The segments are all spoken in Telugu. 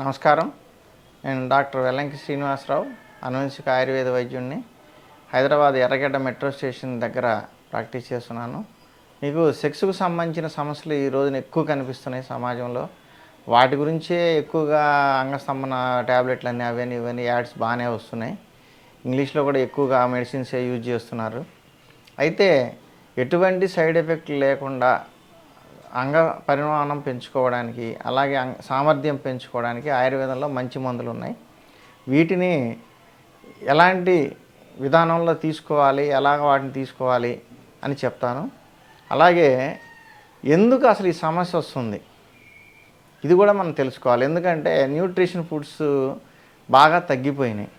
నమస్కారం. నేను డాక్టర్ వెల్లంకి శ్రీనివాసరావు, అనువంశిక ఆయుర్వేద వైద్యుడిని. హైదరాబాద్ ఎర్రగడ్డ మెట్రో స్టేషన్ దగ్గర ప్రాక్టీస్ చేస్తున్నాను. మీకు సెక్స్కు సంబంధించిన సమస్యలు ఈ రోజున ఎక్కువ కనిపిస్తున్నాయి సమాజంలో. వాటి గురించే ఎక్కువగా అంగస్తంభన ట్యాబ్లెట్లని అవన్నీ ఇవన్నీ యాడ్స్ బాగానే వస్తున్నాయి. ఇంగ్లీష్లో కూడా ఎక్కువగా మెడిసిన్సే యూజ్ చేస్తున్నారు. అయితే ఎటువంటి సైడ్ ఎఫెక్ట్ లేకుండా అంగ పరిమాణం పెంచుకోవడానికి, అలాగే సామర్థ్యం పెంచుకోవడానికి ఆయుర్వేదంలో మంచి మందులు ఉన్నాయి. వీటిని ఎలాంటి విధానంలో తీసుకోవాలి, ఎలాగ వాటిని తీసుకోవాలి అని చెప్తాను. అలాగే ఎందుకు అసలు ఈ సమస్య వస్తుంది ఇది కూడా మనం తెలుసుకోవాలి. ఎందుకంటే న్యూట్రిషన్ ఫుడ్స్ బాగా తగ్గిపోయినాయి.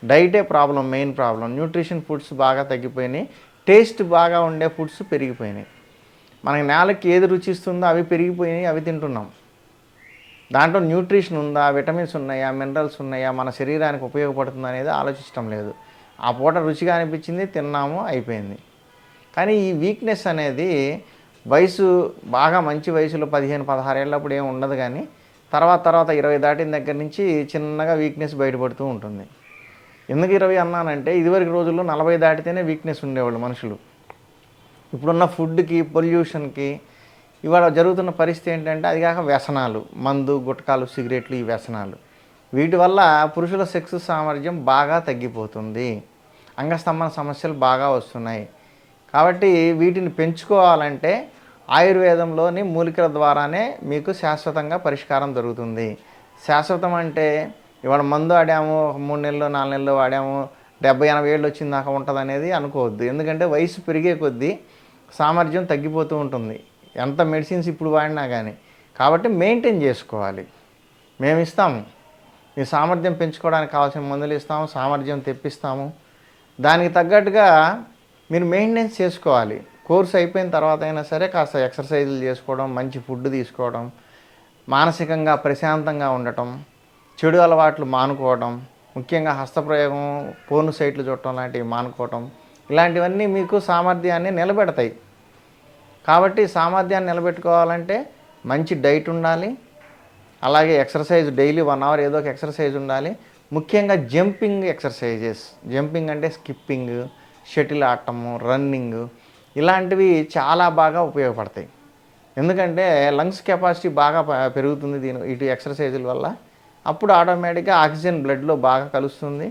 డైటే problem, main problem. Nutrition foods బాగా తగ్గిపోయినాయి. టేస్ట్ బాగా ఉండే ఫుడ్స్ పెరిగిపోయినాయి. మనకి నేలకి ఏది రుచిస్తుందో అవి పెరిగిపోయినాయి, అవి తింటున్నాం. దాంట్లో న్యూట్రిషన్ ఉందా, విటమిన్స్ ఉన్నాయా, మినరల్స్ ఉన్నాయా, మన శరీరానికి ఉపయోగపడుతుందా అనేది ఆలోచించడం లేదు. ఆ పూట రుచిగా అనిపించింది, తిన్నాము, అయిపోయింది. కానీ ఈ వీక్నెస్ అనేది వయసు బాగా మంచి వయసులో 15-16 ఏళ్ళప్పుడు ఏమి ఉండదు. కానీ తర్వాత 20 దాటిన దగ్గర నుంచి చిన్నగా వీక్నెస్ బయటపడుతూ ఉంటుంది. ఎందుకు 20 అన్నానంటే, ఇదివరకు రోజుల్లో 40 దాటితేనే వీక్నెస్ ఉండేవాళ్ళు మనుషులు. ఇప్పుడున్న ఫుడ్కి, పొల్యూషన్కి ఇవాళ జరుగుతున్న పరిస్థితి ఏంటంటే, అది కాక వ్యసనాలు, మందు, గుట్కాలు, సిగరెట్లు, ఈ వ్యసనాలు. వీటి వల్ల పురుషుల సెక్స్ సామర్థ్యం బాగా తగ్గిపోతుంది. అంగస్తంభన సమస్యలు బాగా వస్తున్నాయి. కాబట్టి వీటిని పెంచుకోవాలంటే ఆయుర్వేదంలోని మూలికల ద్వారానే మీకు శాశ్వతంగా పరిష్కారం దొరుకుతుంది. శాశ్వతం అంటే ఇవాళ మందు ఆడాము, 3 నెలలు 4 నెలలు వాడాము, 70-80 ఏళ్ళు వచ్చిన దాకా ఉంటుంది అనేది అనుకోవద్దు. ఎందుకంటే వయసు పెరిగే కొద్దీ సామర్థ్యం తగ్గిపోతూ ఉంటుంది, ఎంత మెడిసిన్స్ ఇప్పుడు వాడినా కానీ. కాబట్టి మెయింటైన్ చేసుకోవాలి. మేము ఇస్తాము, మీ సామర్థ్యం పెంచుకోవడానికి కావాల్సిన మందులు ఇస్తాము, సామర్థ్యం తెప్పిస్తాము. దానికి తగ్గట్టుగా మీరు మెయింటెనెన్స్ చేసుకోవాలి. కోర్స్ అయిపోయిన తర్వాత అయినా సరే కాస్త ఎక్సర్సైజులు చేసుకోవడం, మంచి ఫుడ్ తీసుకోవడం, మానసికంగా ప్రశాంతంగా ఉండటం, చెడు అలవాట్లు మానుకోవడం, ముఖ్యంగా హస్తప్రయోగం, పోర్న్ సైట్లు చూడటం లాంటివి మానుకోవటం, ఇలాంటివన్నీ మీకు సామర్థ్యాన్ని నిలబెడతాయి. కాబట్టి సామర్థ్యాన్ని నిలబెట్టుకోవాలంటే మంచి డైట్ ఉండాలి. అలాగే ఎక్సర్సైజ్ డైలీ 1 అవర్ ఏదో ఒక ఎక్సర్సైజ్ ఉండాలి. ముఖ్యంగా జంపింగ్ ఎక్సర్సైజెస్. జంపింగ్ అంటే స్కిప్పింగ్, షటిల్ ఆడటము, రన్నింగ్, ఇలాంటివి చాలా బాగా ఉపయోగపడతాయి. ఎందుకంటే లంగ్స్ కెపాసిటీ బాగా పెరుగుతుంది ఇటు ఎక్సర్సైజుల వల్ల. అప్పుడు ఆటోమేటిక్గా ఆక్సిజన్ బ్లడ్లో బాగా కలుస్తుంది,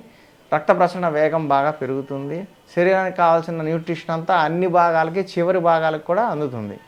రక్త ప్రసరణ వేగం బాగా పెరుగుతుంది, శరీరానికి కావాల్సిన న్యూట్రిషన్ అంతా అన్ని భాగాలకి, చివరి భాగాలకు కూడా అందుతుంది.